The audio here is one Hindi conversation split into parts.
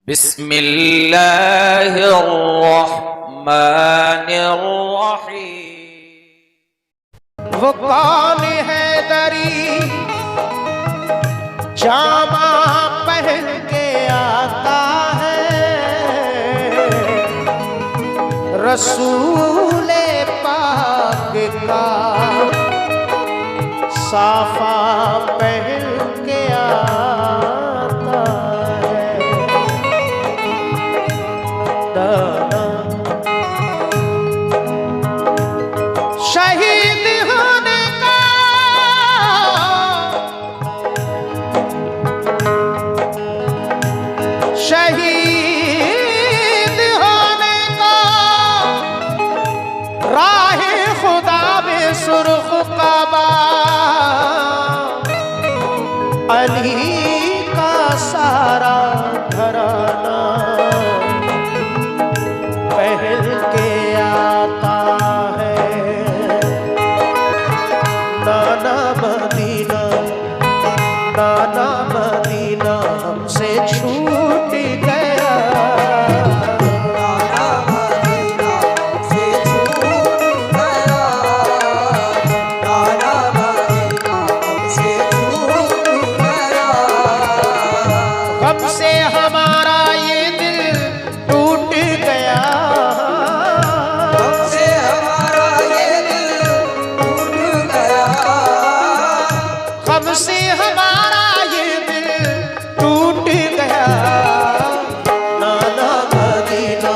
बिस्मिल्लाहिर्रहमानिर्रहीम। वो कौन है दरी जामा पहन के आता है, रसूले पाक का साफा पहन के आता है। दाना शहीद होने का शहीद होने का राहे खुदा में सुर्ख काबा, अली का सारा घराना पहल के आता है। नाना मदीना नाना मदीना हमसे छूट गया, नाना मदीना से छूट गया, नाना मदीना से छूट गया। कब से हमारा ये दिल टूट गया, कब से हमारा ये दिल टूट गया, कब से हमारा ये दिल टूट गया। नाना मदीना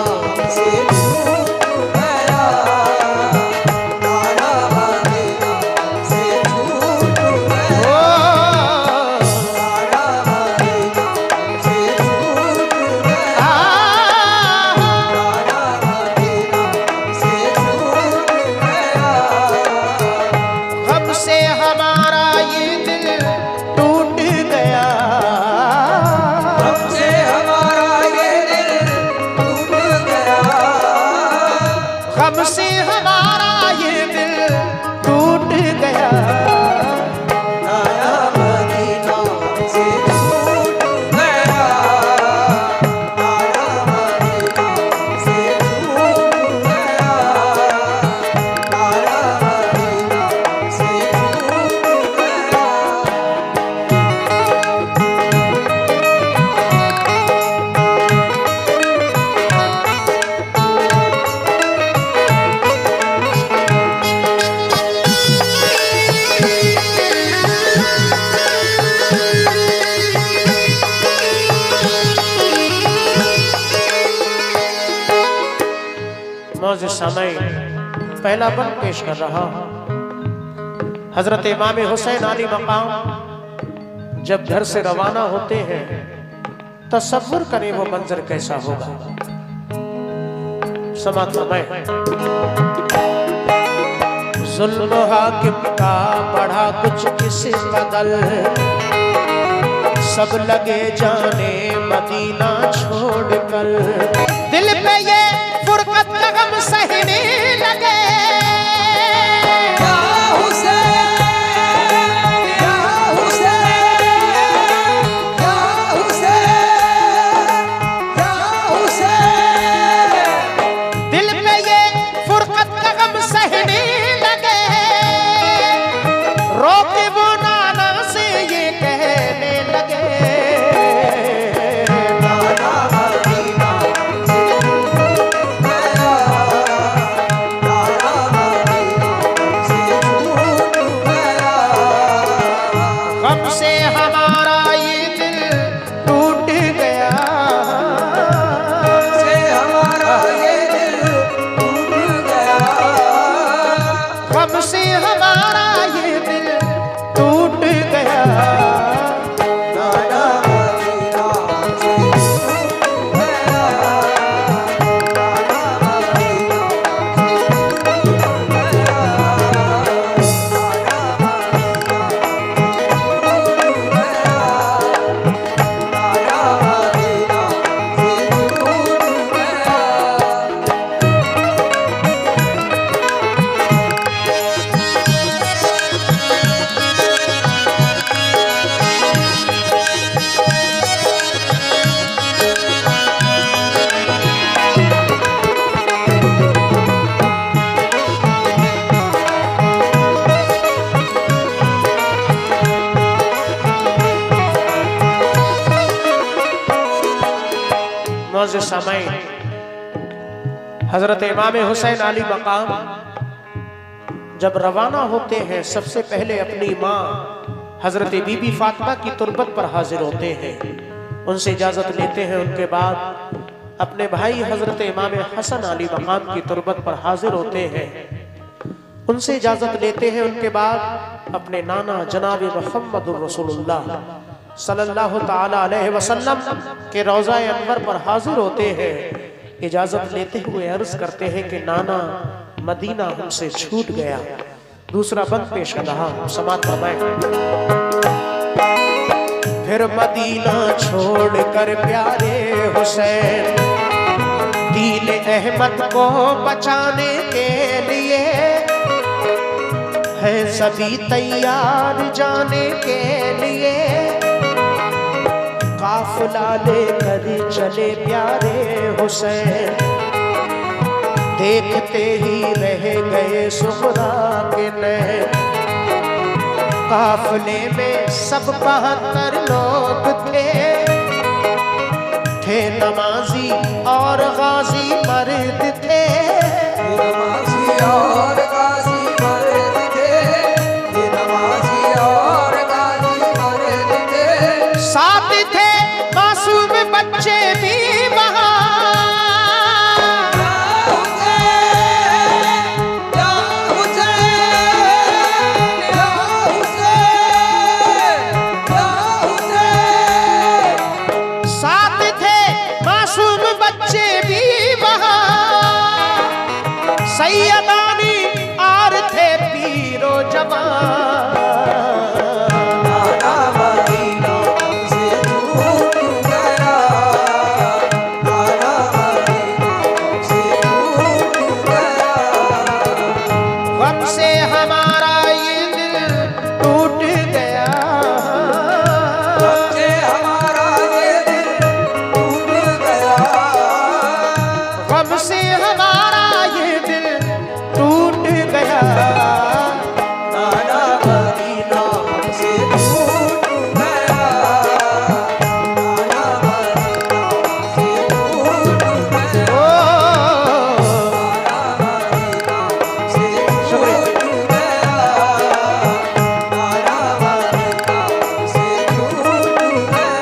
से छूट गया, नाना मदीना से छूट गया, ओ नाना मदीना से छूट गया, आ, नाना मदीना से छूट गया। कब से हमारा ये दिल टूट गया, कब से हमारा ये दिल टूट गया, कब से हमारा ये दिल टूट गया। नाना मदीना से छूट गया, नाना मदीना से छूट गया, नाना मदीना से छूट गया। मौज समय पहला बंद पेश कर रहा हूं। हजरत इमाम हुसैन अली मकाम जब घर से रवाना होते हैं, तसव्वुर करें वो मंजर कैसा होगा। समात समय जुल्म हाकिम का बढ़ा कुछ किस कदर, सब लगे जाने मदीना छोड़कर, दिल पे ये फुरकत का गम सहने लगे। या हुसैन, या हुसैन, या हुसैन, या हुसैन। दिल पे ये फुरकत का गम सहने लगे, रोके वो नाना से ये कहने लगे, मुअज़्ज़िज़ सामाईन, हजरत इमाम हुसैन अली मकाम जब रवाना होते हैं सबसे पहले अपनी माँ हजरत बीबी फातिमा की तुरबत पर हाजिर होते हैं, उनसे इजाजत लेते हैं। उनके बाद अपने भाई हजरत इमाम हसन अली मकाम की तुरबत पर हाजिर होते हैं, उनसे इजाजत लेते हैं। उनके बाद अपने नाना जनाब मुहम्मदुर रसूलुल्लाह सल्लल्लाहु ताला अलैहि वसल्लम के रोज़ा अनवर पर हाजिर होते हैं। इजाजत लेते हुए अर्ज करते हैं कि नाना मदीना हमसे छूट गया। दूसरा बंद पेश कर रहा हूं, समात फरमाएं। फिर मदीना छोड़कर प्यारे हुसैन दीन अहमद को बचाने के लिए है सभी तैयार जाने के लिए। काफिला लेकर चले प्यारे हुसैन, देखते ही रह गए सुगरा के नैन। काफिले में सब 72 लोग थे नमाजी और गाजी मर्द थे। नमाजी और गाजी मर्द थे, ये नमाजी और गाजी मर्द थे। साथ थे मासूम बच्चे भी वहाँ। सैयदानी और थे पीरो जवान। नाना मदीना हमसे छूट गया, नाना मदीना हमसे छूट गया। गम से हमारा ये दिल टूट गया, गम से हमारा ये दिल टूट गया। गम से हमारा ये दिल टूट गया। नाना मदीना हमसे छूट गया, नाना मदीना हमसे छूट गया। ओ नाना मदीना हमसे छूट गया, नाना मदीना हमसे छूट गया।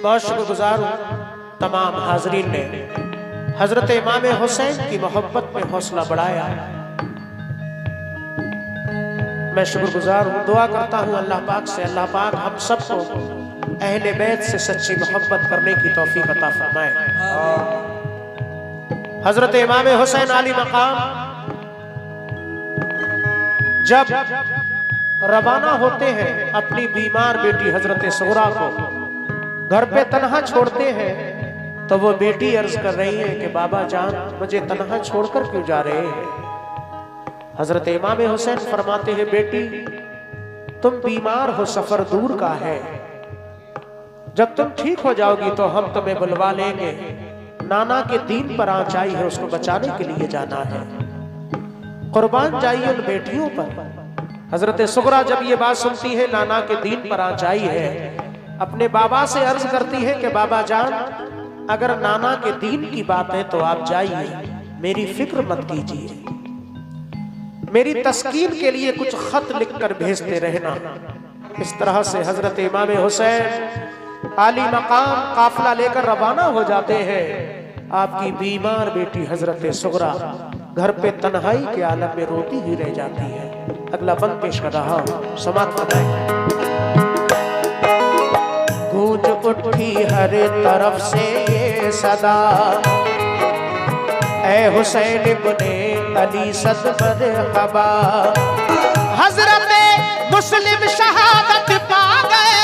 बहुत शुक्रगुजार हूँ तमाम हाजरीन ने हजरत इमाम हुसैन की मोहब्बत में हौसला बढ़ाया। मैं शुक्रगुजार हूँ, दुआ करता हूँ अल्लाह पाक से, अल्लाह पाक हम सबको अहले बैत से सच्ची मोहब्बत करने की तौफीक अता फरमाए। हजरत इमाम हुसैन अली मकाम जब रवाना होते हैं अपनी बीमार बेटी हजरत सुगरा को घर पे तन्हा छोड़ते हैं, तो वो बेटी अर्ज कर रही है कि बाबा जान मुझे तन्हा छोड़कर क्यों जा रहे हैं। हजरत इमाम हुसैन फरमाते हैं बेटी तुम बीमार हो, सफर दूर का है, जब तुम ठीक हो जाओगी तो हम तुम्हें बुलवा लेंगे। नाना के दीन पर आँच आई है, उसको बचाने के लिए जाना है। कुर्बान जाइए उन बेटियों पर। हजरत सुगरा जब ये बात सुनती है नाना के दीन पर आँच आई है, अपने बाबा से अर्ज करती है कि बाबा जान अगर नाना के दीन की बात है तो आप जाइए, मेरी फिक्र मत कीजिए, मेरी तस्कीन के लिए कुछ खत लिखकर भेजते रहना। इस तरह से हजरत इमाम हुसैन आली मकाम काफिला लेकर रवाना हो जाते हैं। आपकी बीमार बेटी हजरत सुगरा घर पे तन्हाई के आलम में रोती ही रह जाती है। अगला बंद पेश कर रहा हूं, समाप्त करना। गूंज उठी हर तरफ से ये सदा, ऐ हुसैन इब्ने अली सद मरहबा। हजरत मुस्लिम शहादत पा गए,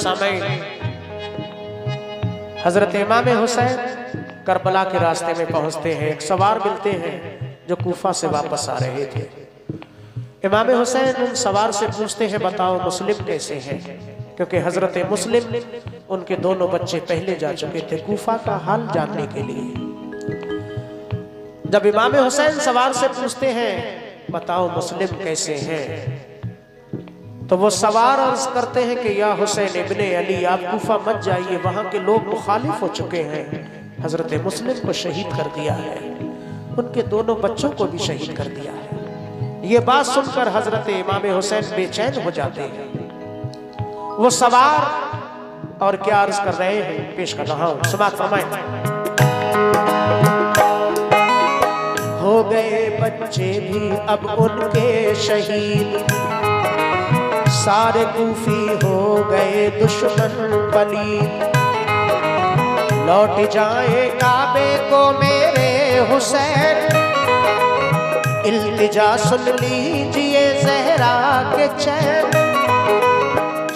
सामईन, हजरत इमाम हुसैन करबला के रास्ते में पहुंचते हैं। एक सवार मिलते हैं जो कूफा से वापस आ रहे थे। इमाम हुसैन उन सवार से पूछते हैं, बताओ मुस्लिम कैसे हैं? क्योंकि हजरत मुस्लिम उनके दोनों बच्चे पहले जा चुके थे कूफा का हाल जानने के लिए। जब इमाम हुसैन सवार से पूछते हैं, बताओ मुस्लिम कैसे हैं, तो वो सवार अर्ज करते हैं कि या हुसैन इब्ने अली, आप कूफा मत जाइए, वहां के लोग मुखालिफ हो चुके हैं। हजरत मुस्लिम को शहीद कर दिया है, उनके दोनों बच्चों को भी शहीद कर दिया है। ये बात सुनकर हजरत इमाम हुसैन बेचैन हो जाते हैं। वो सवार और क्या अर्ज कर रहे हैं, पेश कर रहा हूं, समाअत फरमाएं। हो गए बच्चे भी अब उनके शहीद, सारे कूफी हो गए दुश्मन पलीद। लौट जाए काबे को मेरे हुसैन, इल्तिजा सुन लीजिए ज़हरा के चैन।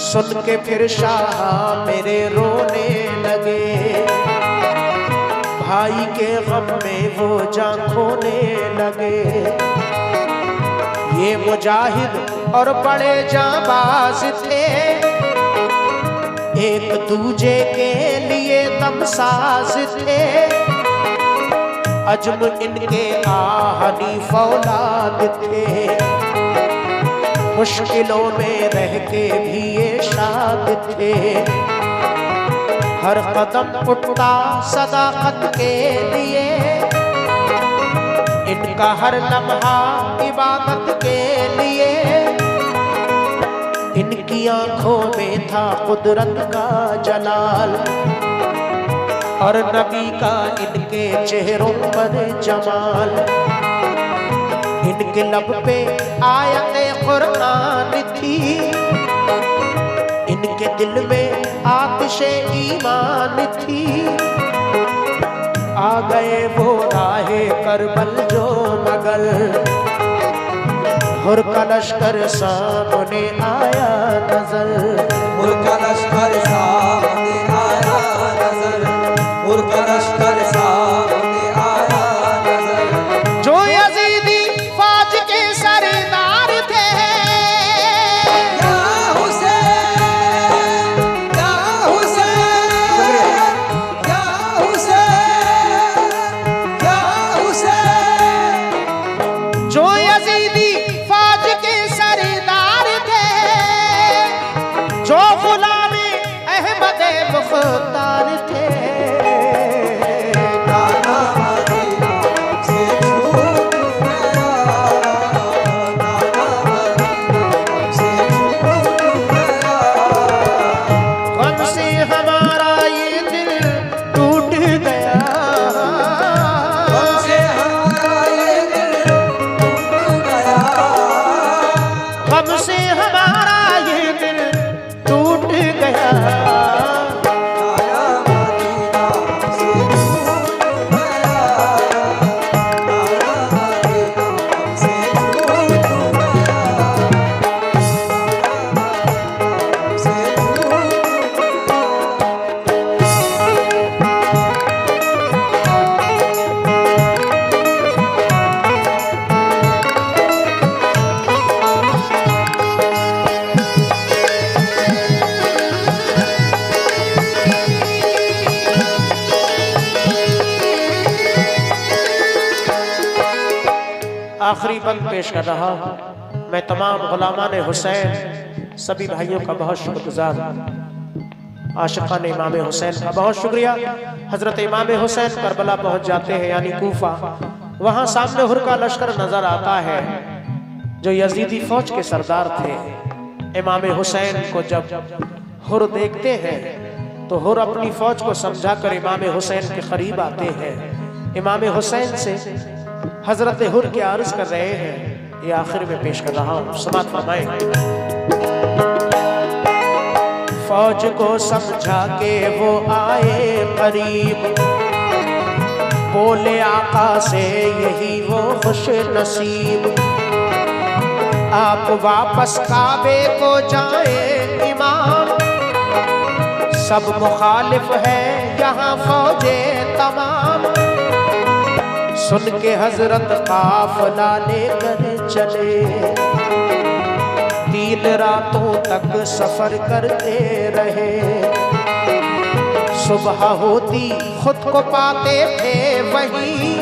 सुन के फिर शाह मेरे रोने लगे, भाई के गम में वो जान खोने लगे। ये मुजाहिद और बड़े जाबाज थे, एक दूजे के लिए दमसाज थे। अजम इनके आहनी फौलाद थे, मुश्किलों में रह के भी ये शाद थे। हर कदम उठता सदाकत के लिए, इनका हर लम्हा इबादत के लिए। इनकी आंखों में था कुदरत का जलाल, और नबी का इनके चेहरों पर जमाल। इनके लब पे आयत कुरान थी, इनके दिल में आतिशे ईमान थी। आ गए वो राहे करबल जो मगल, हुर का लश्कर सामने आया नजर। हुर का लश्कर सामने आया नजर, हुर का लश्कर सामने आया नजर। जो यजीदी फौज के सरदार थे, या हुसैन, या हुसैन, या हुसैन, या हुसैन। जो यजीदी फौज के सरदार थे, जो गुलामी अहमद मुख्तार थे। नाना मदीना से छूट गया, नाना मदीना से छूट गया। गम से हमारा ये दिल टूट गया, हमसे हमारा ये दिल टूट गया। गम से हमारा ये दिल टूट गया। नाना मदीना से छूट गया, नाना मदीना से छूट गया, से छूट गया। आखिरी बंद पेश कर रहा हूं। मैं तमाम गुलामान हुसैन सभी भाइयों का बहुत शुक्रगुजार, आशिकान इमाम हुसैन का बहुत शुक्रिया। हजरत इमाम हुसैन करबला पहुंच जाते हैं यानी कूफा। वहां सामने हुर का लश्कर नजर आता है जो यजीदी फौज के सरदार थे। इमाम हुसैन को जब हुर देखते हैं तो हुर अपनी फौज को समझाकर इमाम हुसैन के करीब आते हैं। इमाम हुसैन से हजरत हुर के अर्ज कर रहे हैं, ये आखिर में पेश कर रहा हूं, समाअत फरमाएं। फौज को समझा के वो आए करीब, बोले आका से यही वो खुश नसीब। आप वापस काबे को जाए इमाम, सब मुखालिफ है यहाँ फौजे तमाम। सुन के हजरत काफिला लेकर चले, 3 रातों तक सफर करते रहे। सुबह होती खुद को पाते थे वहीं,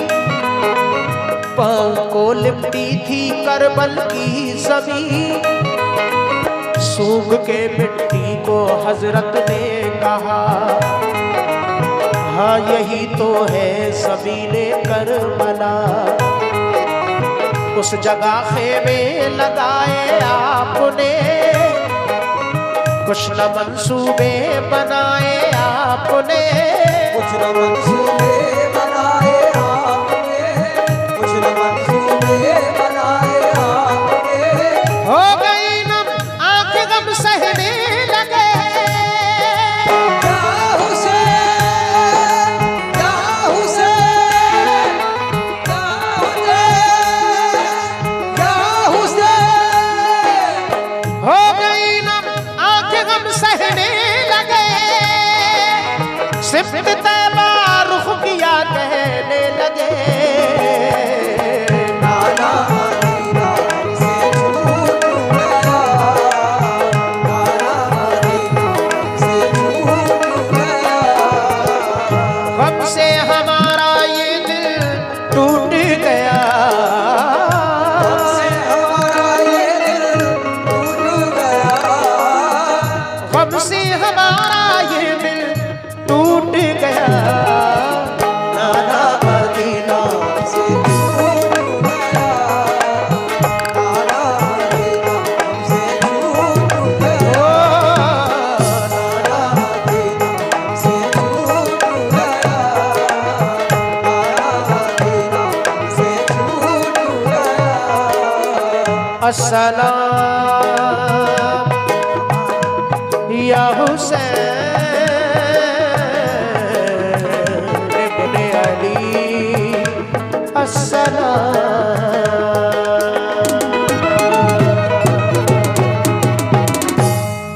पाँव को लिपटी थी करबल की ज़मीन। सूंघ के मिट्टी को हजरत ने कहा, हाँ यही तो है ज़मीने करबला। उस जगह खेमे लगाए आपने, कुछ न मंसूबे बनाए आपने। कुछ न मंसूबे बनाए आपने, कुछ न मंसूबे बनाए आपने। हो गई नम आंखें गम सहने लगे। या हुसैन, या हुसैन, या हुसैन। हो गई नम आंखें गम सहने लगे। सिफ्त तैबा रुख किया कहने लगे, नाना मदीना से छूट गया, नाना मदीना से छूट गया। गम से हमारा ये दिल टूट गया। से हमारा ये दिल टूट गया, गम से हमारा ये दिल टूट गया। नाना मदीना से छूट गया, नाना मदीना से छूट गया, नाना मदीना से छूट गया, नाना मदीना से छूट गया। अस्सलाम या हुसैन इब्ने अली, अस्सलाम